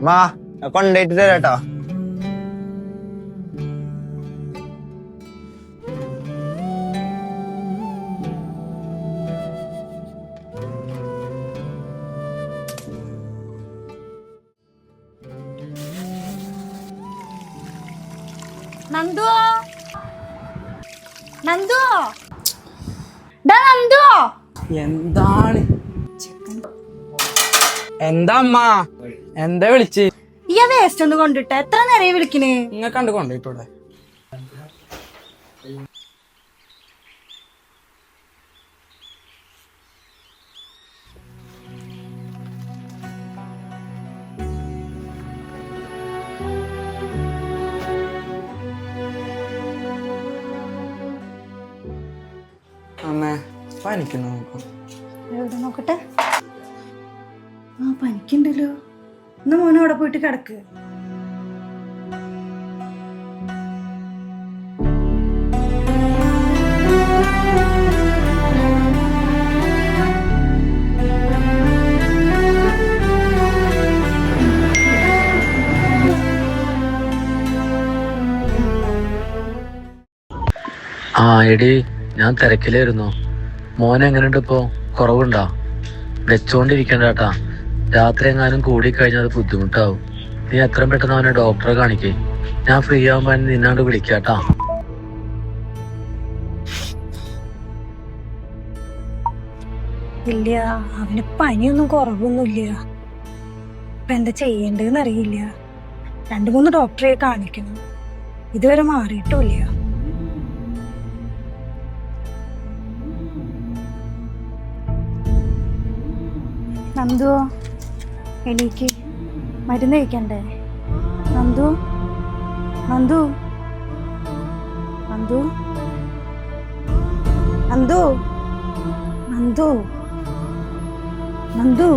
വാ കൊണ്ടേറ്റ് തരാട്ടോ. നന്ദു നന്ദു നന്ദു എന്താണ് എന്താ അമ്മ എന്താ വിളിച്ച് ഈ വേസ്റ്റ് ഒന്ന് കൊണ്ടിട്ട് എത്ര നേരം വിളിക്കണേ? ഇങ്ങ കണ്ടു കൊണ്ടിട്ടൂടെ? അമ്മേ പനിക്കുന്നു എവിടെ നോക്കട്ടെ. ആ പനിക്കുണ്ടല്ലോ. എന്നാ മോനെ അവിടെ പോയിട്ട് കിടക്ക്. ആ എടി ഞാൻ തിരക്കിലായിരുന്നു. മോനെ എങ്ങനെയുണ്ട് ഇപ്പോ? കുറവുണ്ടോ? വെച്ചോണ്ടിരിക്കണ്ടാട്ടാ. രാത്രി എങ്ങാനും കൂടിക്കഴിഞ്ഞാൽ അത് ബുദ്ധിമുട്ടാവും. നീ എത്രയും പെട്ടെന്ന് അവനെ ഡോക്ടറെ കാണിക്കേ. ഞാൻ ഫ്രീ ആവുമ്പോ നിന്നാണ്ട് വിളിക്കാട്ടാ. ഇല്ല, അവന് പനിയൊന്നും കുറവൊന്നുമില്ല. ഇപ്പൊ എന്താ ചെയ്യേണ്ടതെന്ന് അറിയില്ല. 2-3 ഡോക്ടറെ കാണിക്കണം. ഇതുവരെ മാറിയിട്ടില്ല. നന്ദു എണീക്ക്, മരുന്ന് കഴിക്കണ്ടേ? നന്ദു നന്ദു നന്ദു നന്ദു നന്ദു നന്ദു